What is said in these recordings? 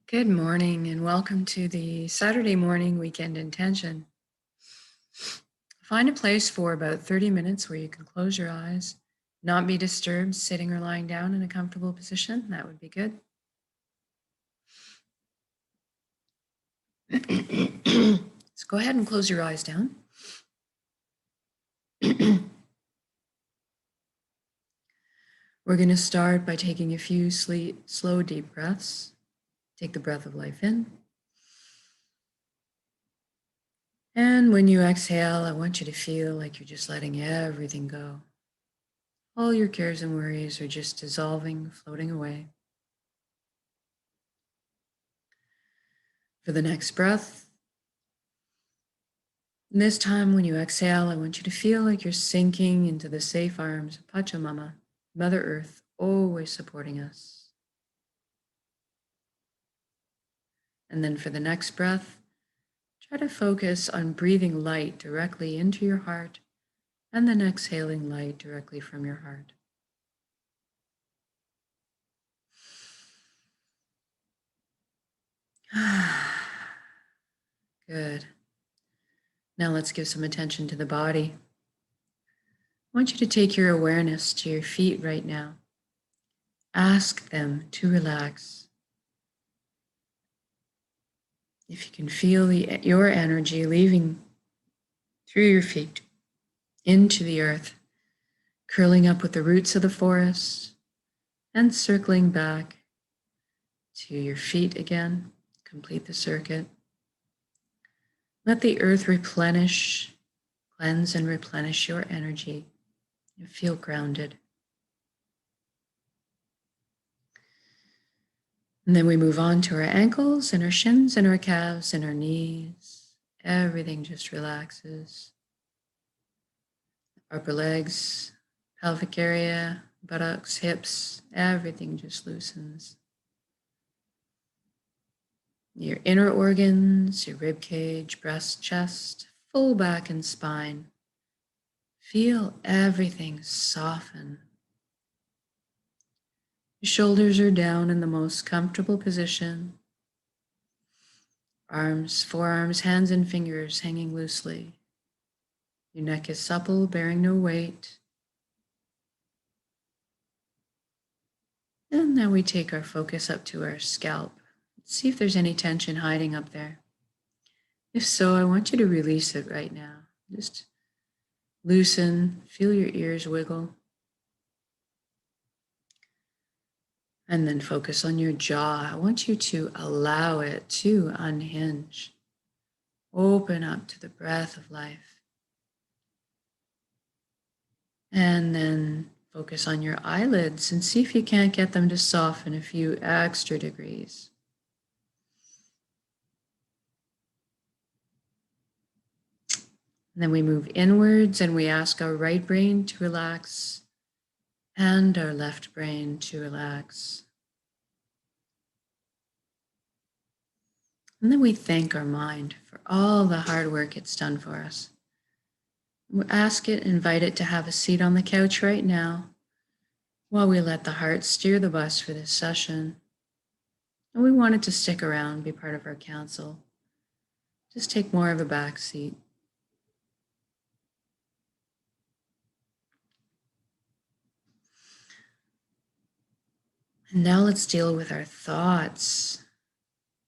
Good morning and welcome to the Saturday morning weekend intention. Find a place for about 30 minutes where you can close your eyes, not be disturbed sitting or lying down in a comfortable position. That would be good. So go ahead and close your eyes down. We're going to start by taking a few slow, deep breaths. Take the breath of life in. And when you exhale, I want you to feel like you're just letting everything go. All your cares and worries are just dissolving, floating away. For the next breath, and this time when you exhale, I want you to feel like you're sinking into the safe arms of Pachamama, Mother Earth, always supporting us. And then for the next breath, try to focus on breathing light directly into your heart and then exhaling light directly from your heart. Good. Now let's give some attention to the body. I want you to take your awareness to your feet right now. Ask them to relax. If you can feel your energy leaving through your feet into the earth, curling up with the roots of the forest and circling back to your feet again, complete the circuit. Let the earth replenish, cleanse and replenish your energy. You feel grounded. And then we move on to our ankles and our shins and our calves and our knees. Everything just relaxes. Upper legs, pelvic area, buttocks, hips, everything just loosens. Your inner organs, your rib cage, breast, chest, full back and spine. Feel everything soften. Your shoulders are down in the most comfortable position. Arms, forearms, hands, and fingers hanging loosely. Your neck is supple, bearing no weight. And now we take our focus up to our scalp. See if there's any tension hiding up there. If so, I want you to release it right now. Just loosen, feel your ears wiggle. And then focus on your jaw. I want you to allow it to unhinge. Open up to the breath of life. And then focus on your eyelids and see if you can't get them to soften a few extra degrees. And then we move inwards and we ask our right brain to relax and our left brain to relax. And then we thank our mind for all the hard work it's done for us. We ask it, invite it to have a seat on the couch right now while we let the heart steer the bus for this session. And we want it to stick around, be part of our council. Just take more of a back seat. And now let's deal with our thoughts.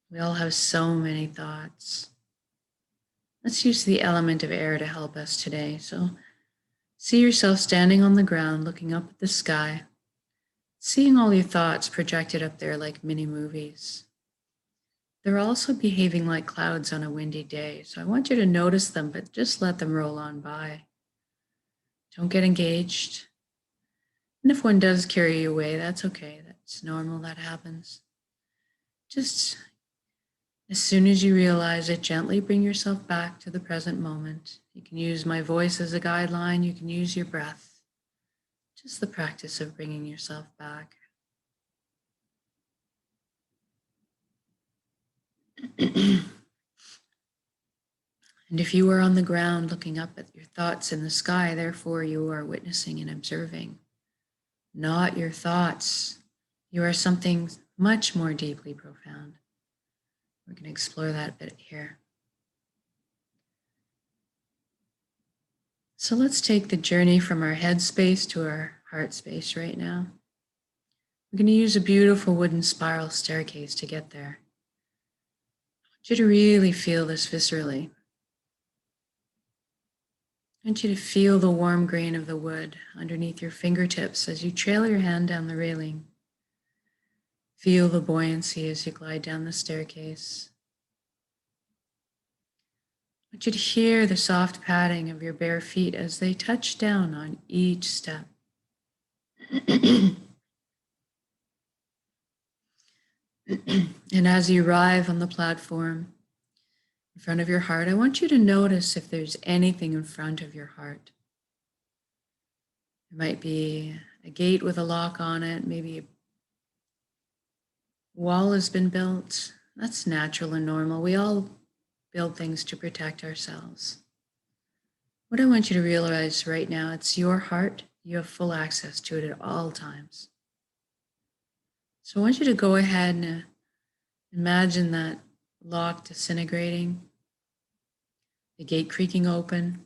We all have so many thoughts. Let's use the element of air to help us today. So see yourself standing on the ground, looking up at the sky, seeing all your thoughts projected up there like mini movies. They're also behaving like clouds on a windy day. So I want you to notice them, but just let them roll on by. Don't get engaged. And if one does carry you away, that's okay. That's normal, that happens. Just as soon as you realize it, gently bring yourself back to the present moment. You can use my voice as a guideline. You can use your breath. Just the practice of bringing yourself back. And if you are on the ground looking up at your thoughts in the sky, therefore you are witnessing and observing, not your thoughts. You are something much more deeply profound. We're going to explore that a bit here. So let's take the journey from our head space to our heart space right now. We're going to use a beautiful wooden spiral staircase to get there. I want you to really feel this viscerally. I want you to feel the warm grain of the wood underneath your fingertips as you trail your hand down the railing. Feel the buoyancy as you glide down the staircase. I want you to hear the soft padding of your bare feet as they touch down on each step. And as you arrive on the platform in front of your heart, I want you to notice if there's anything in front of your heart. There might be a gate with a lock on it, maybe a wall has been built. That's natural and normal. We all build things to protect ourselves. What I want you to realize right now, it's your heart. You have full access to it at all times. So I want you to go ahead and imagine that lock disintegrating, the gate creaking open,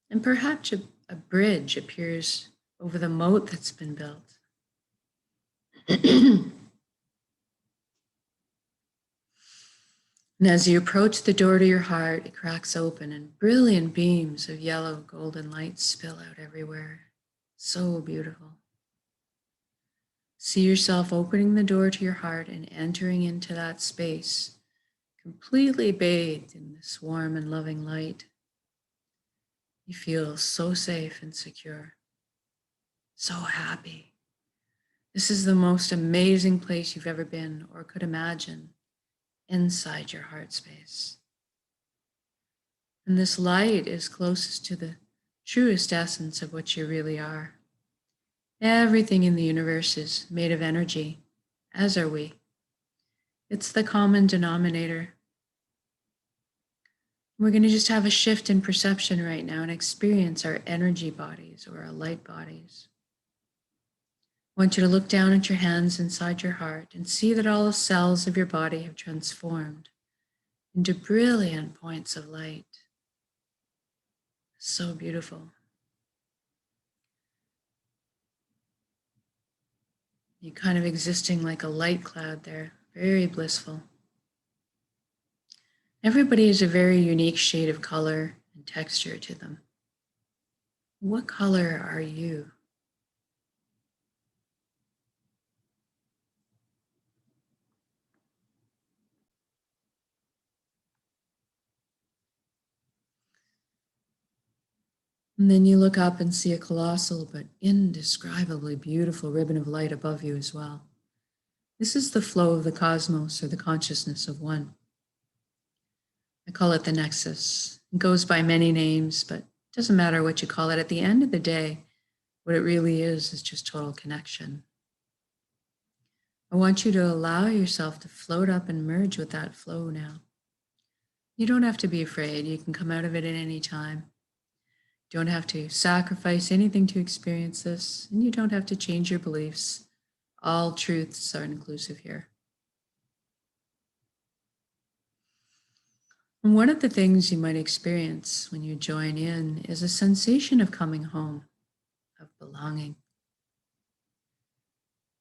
and perhaps a bridge appears over the moat that's been built. And as you approach the door to your heart, it cracks open and brilliant beams of yellow golden light spill out everywhere. So beautiful. See yourself opening the door to your heart and entering into that space, completely bathed in this warm and loving light. You feel so safe and secure, so happy. This is the most amazing place you've ever been or could imagine, inside your heart space. And this light is closest to the truest essence of what you really are. Everything in the universe is made of energy, as are we. It's the common denominator. We're going to just have a shift in perception right now and experience our energy bodies or our light bodies. I want you to look down at your hands inside your heart and see that all the cells of your body have transformed into brilliant points of light. So beautiful. You're kind of existing like a light cloud there, very blissful. Everybody has a very unique shade of color and texture to them. What color are you? And then you look up and see a colossal but indescribably beautiful ribbon of light above you as well. This is the flow of the cosmos or the consciousness of one. I call it the nexus. It goes by many names, but it doesn't matter what you call it. At the end of the day, what it really is just total connection. I want you to allow yourself to float up and merge with that flow now. You don't have to be afraid. You can come out of it at any time. You don't have to sacrifice anything to experience this, and you don't have to change your beliefs. All truths are inclusive here. And one of the things you might experience when you join in is a sensation of coming home, of belonging.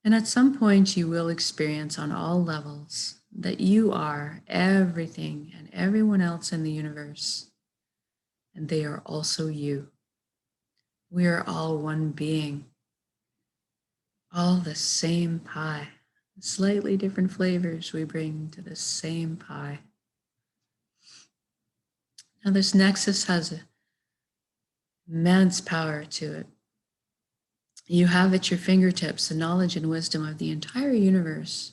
And at some point you will experience on all levels that you are everything and everyone else in the universe, and they are also you. We are all one being, all the same pie, slightly different flavors we bring to the same pie. Now this nexus has immense power to it. You have at your fingertips the knowledge and wisdom of the entire universe.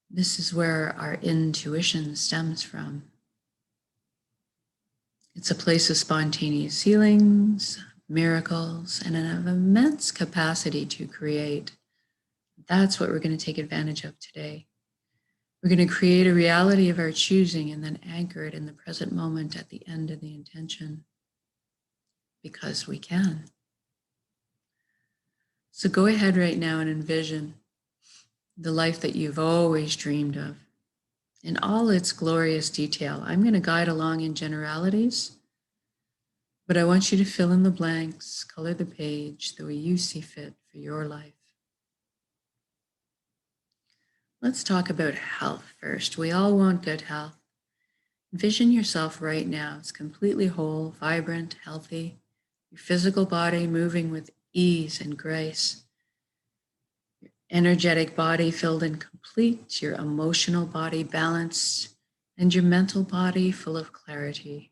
This is where our intuition stems from. It's a place of spontaneous healings, miracles, and an immense capacity to create. That's what we're going to take advantage of today. We're going to create a reality of our choosing and then anchor it in the present moment at the end of the intention. Because we can. So go ahead right now and envision the life that you've always dreamed of. in all its glorious detail. I'm going to guide along in generalities, but I want you to fill in the blanks, color the page the way you see fit for your life. Let's talk about health first. We all want good health. Envision yourself right now as completely whole, vibrant, healthy, your physical body moving with ease and grace, your energetic body filled and complete, your emotional body balanced, and your mental body full of clarity.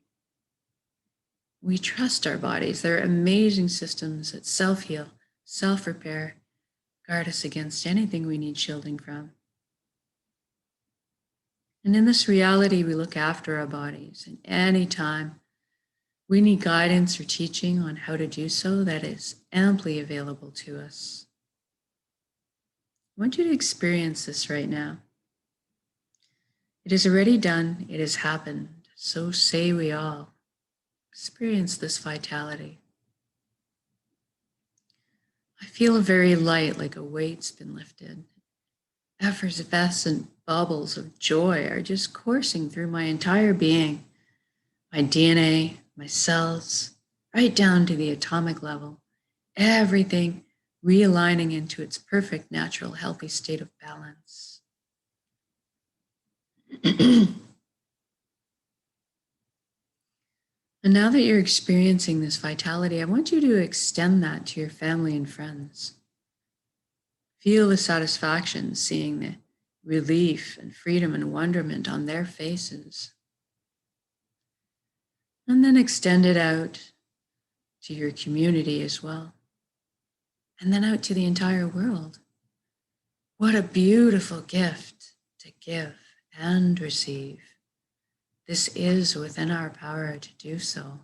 We trust our bodies. They're amazing systems that self-heal, self-repair, guard us against anything we need shielding from. And in this reality, we look after our bodies. And anytime we need guidance or teaching on how to do so, that is amply available to us. I want you to experience this right now. It is already done. It has happened. So say we all. Experience this vitality. I feel very light, like a weight's been lifted. Effervescent bubbles of joy are just coursing through my entire being, my DNA, my cells, right down to the atomic level, everything realigning into its perfect, natural, healthy state of balance. And now that you're experiencing this vitality, I want you to extend that to your family and friends. Feel the satisfaction seeing the relief and freedom and wonderment on their faces. And then extend it out to your community as well. And then out to the entire world. What a beautiful gift to give and receive. This is within our power to do so.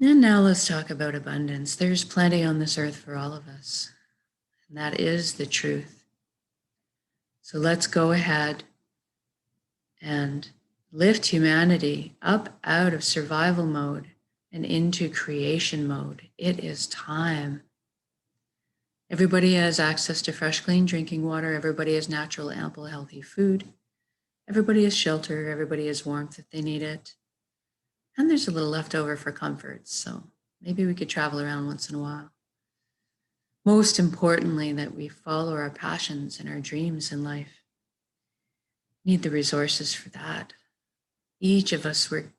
And now let's talk about abundance. There's plenty on this earth for all of us. And that is the truth. So let's go ahead and lift humanity up out of survival mode and into creation mode. It is time. Everybody has access to fresh, clean drinking water. Everybody has natural, ample, healthy food. Everybody has shelter. Everybody has warmth if they need it. And there's a little left over for comfort. So maybe we could travel around once in a while. Most importantly, that we follow our passions and our dreams in life. Need the resources for that. Each of us were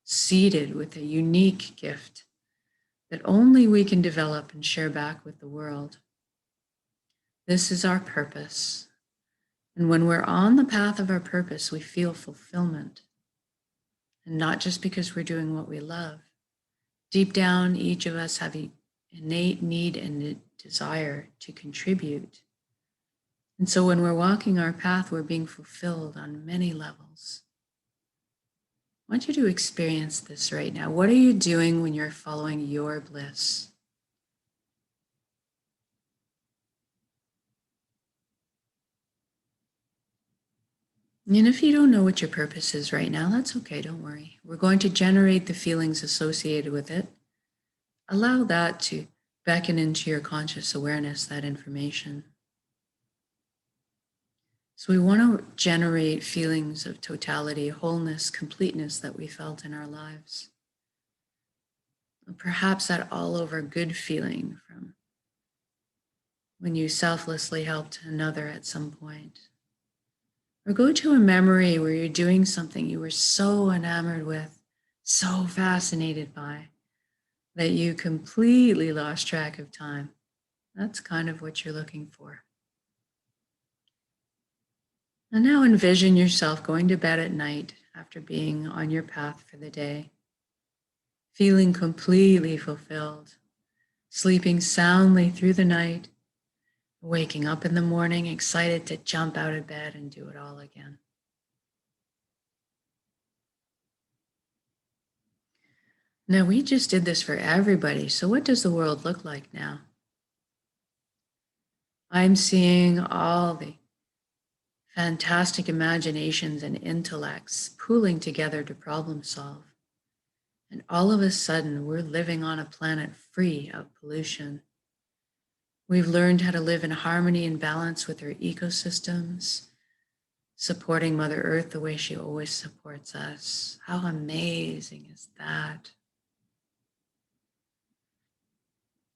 seeded with a unique gift that only we can develop and share back with the world. This is our purpose. And when we're on the path of our purpose, we feel fulfillment. And not just because we're doing what we love. Deep down, each of us have an innate need and a desire to contribute. And so when we're walking our path, we're being fulfilled on many levels. I want you to experience this right now. What are you doing when you're following your bliss? And if you don't know what your purpose is right now, that's okay, don't worry. We're going to generate the feelings associated with it. Allow that to beckon into your conscious awareness, that information. So we want to generate feelings of totality, wholeness, completeness that we felt in our lives. Perhaps that all over good feeling from when you selflessly helped another at some point. Or go to a memory where you're doing something you were so enamored with, so fascinated by, that you completely lost track of time. That's kind of what you're looking for. And now envision yourself going to bed at night after being on your path for the day, feeling completely fulfilled, sleeping soundly through the night, waking up in the morning excited to jump out of bed and do it all again. Now, we just did this for everybody, so what does the world look like now? I'm seeing all the fantastic imaginations and intellects pooling together to problem solve. And all of a sudden, we're living on a planet free of pollution. We've learned how to live in harmony and balance with our ecosystems, supporting Mother Earth the way she always supports us. How amazing is that?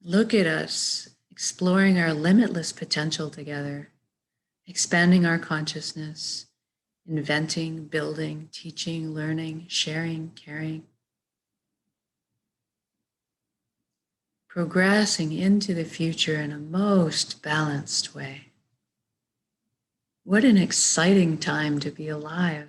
Look at us exploring our limitless potential together, expanding our consciousness, inventing, building, teaching, learning, sharing, caring, progressing into the future in a most balanced way. What an exciting time to be alive.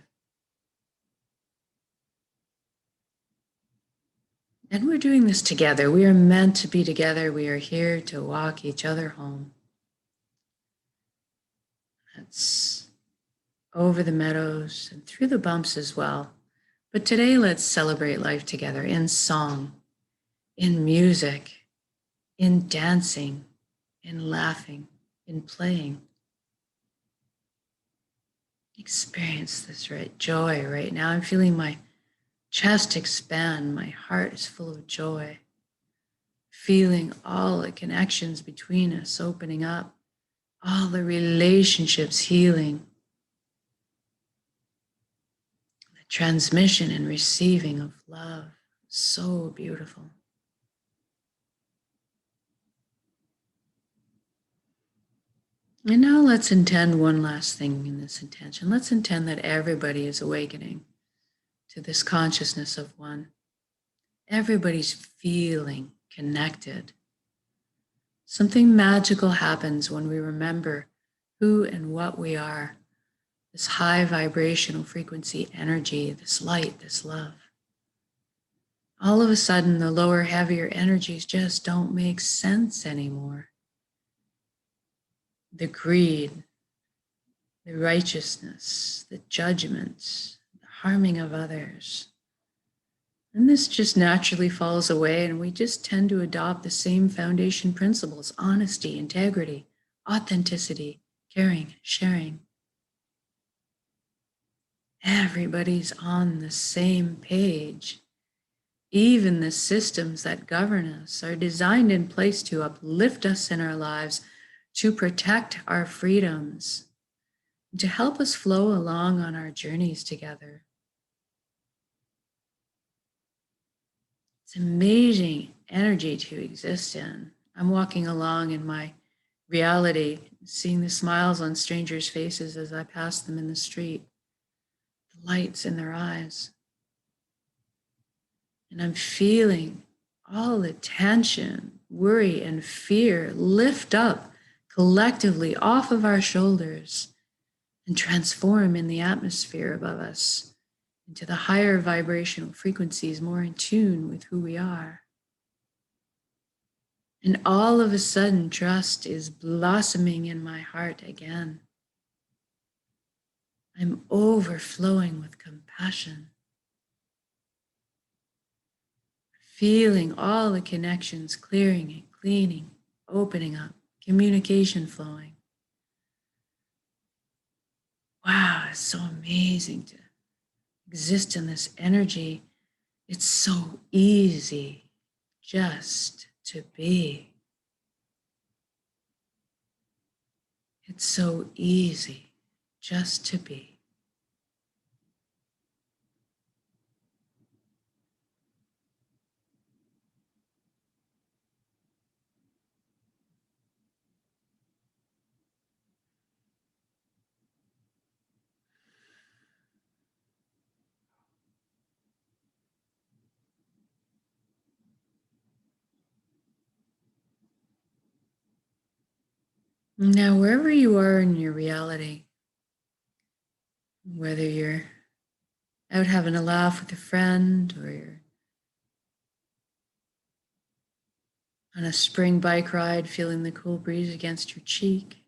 And we're doing this together. We are meant to be together. We are here to walk each other home. That's over the meadows and through the bumps as well. But today, let's celebrate life together in song, in music, in dancing, in laughing, in playing. Experience this joy right now. I'm feeling my chest expand. My heart is full of joy. Feeling all the connections between us opening up, all the relationships healing, the transmission and receiving of love. So beautiful. And now let's intend one last thing in this intention. Let's intend that everybody is awakening to this consciousness of one. Everybody's feeling connected. Something magical happens when we remember who and what we are. This high vibrational frequency energy, this light, this love. All of a sudden, the lower, heavier energies just don't make sense anymore. The greed, the righteousness, the judgment, the harming of others. And this just naturally falls away, and we just tend to adopt the same foundation principles: honesty, integrity, authenticity, caring, sharing. Everybody's on the same page. Even the systems that govern us are designed in place to uplift us in our lives, to protect our freedoms, to help us flow along on our journeys together. It's amazing energy to exist in. I'm walking along in my reality, seeing the smiles on strangers' faces as I pass them in the street, the lights in their eyes. And I'm feeling all the tension, worry, and fear lift up collectively off of our shoulders and transform in the atmosphere above us into the higher vibrational frequencies, more in tune with who we are. And all of a sudden, trust is blossoming in my heart again. I'm overflowing with compassion, feeling all the connections clearing and cleaning, opening up, communication flowing. Wow, it's so amazing to exist in this energy. It's so easy just to be. It's so easy just to be. Now, wherever you are in your reality, whether you're out having a laugh with a friend, or you're on a spring bike ride feeling the cool breeze against your cheek,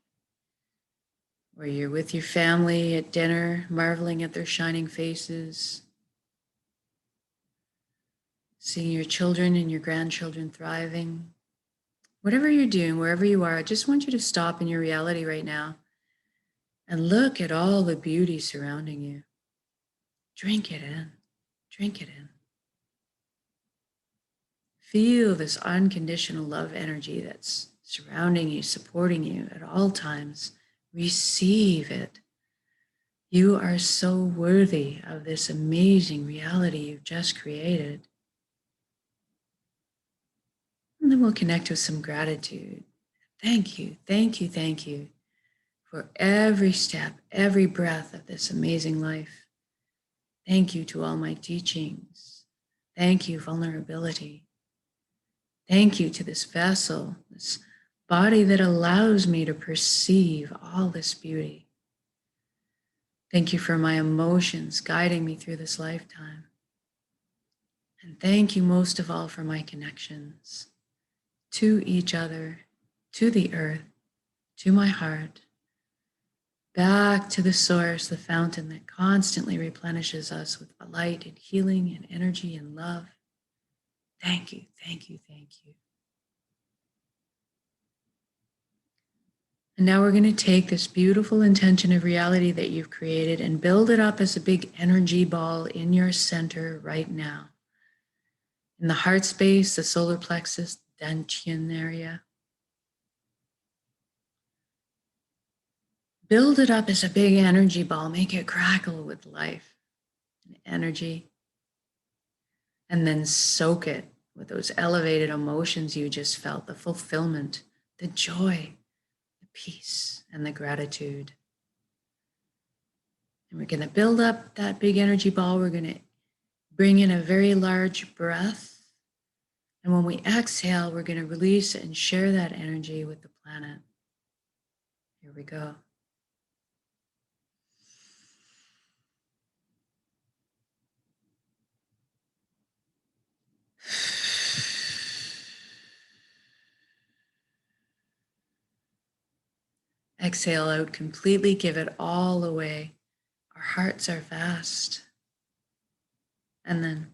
or you're with your family at dinner marveling at their shining faces, seeing your children and your grandchildren thriving, whatever you're doing, wherever you are, I just want you to stop in your reality right now and look at all the beauty surrounding you. Drink it in. Drink it in. Feel this unconditional love energy that's surrounding you, supporting you at all times. Receive it. You are so worthy of this amazing reality you've just created. And then we'll connect with some gratitude. Thank you, thank you, thank you for every step, every breath of this amazing life. Thank you to all my teachings. Thank you, vulnerability. Thank you to this vessel, this body that allows me to perceive all this beauty. Thank you for my emotions guiding me through this lifetime. And thank you most of all for my connections to each other, to the earth, to my heart, back to the source, the fountain that constantly replenishes us with light and healing and energy and love. Thank you, thank you, thank you. And now we're going to take this beautiful intention of reality that you've created and build it up as a big energy ball in your center right now. In the heart space, the solar plexus, dantian area. Build it up as a big energy ball. Make it crackle with life and energy. And then soak it with those elevated emotions you just felt, the fulfillment, the joy, the peace, and the gratitude. And we're going to build up that big energy ball. We're going to bring in a very large breath. And when we exhale, we're going to release it and share that energy with the planet. Here we go. Exhale out completely, give it all away. Our hearts are vast. And then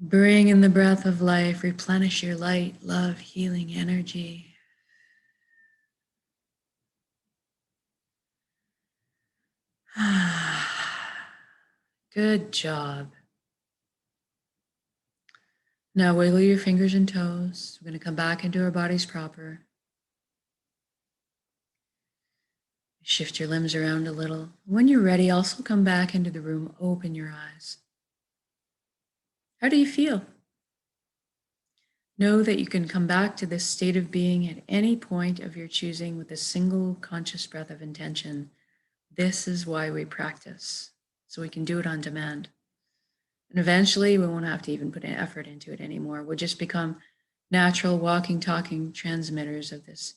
bring in the breath of life, replenish your light, love, healing energy. Good job. Now wiggle your fingers and toes. We're going to come back into our bodies proper. Shift your limbs around a little. When you're ready, also come back into the room, open your eyes. How do you feel? Know that you can come back to this state of being at any point of your choosing with a single conscious breath of intention. This is why we practice, so we can do it on demand. And eventually we won't have to even put an effort into it anymore. We'll just become natural walking, talking transmitters of this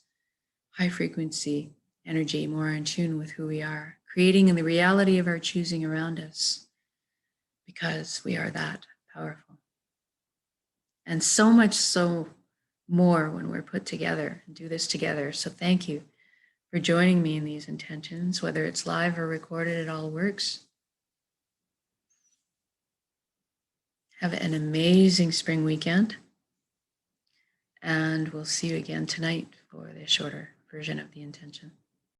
high frequency energy, more in tune with who we are, creating in the reality of our choosing around us, because we are that powerful. And so much so more when we're put together and do this together. So thank you for joining me in these intentions, whether it's live or recorded, it all works. Have an amazing spring weekend. And we'll see you again tonight for the shorter version of the intention.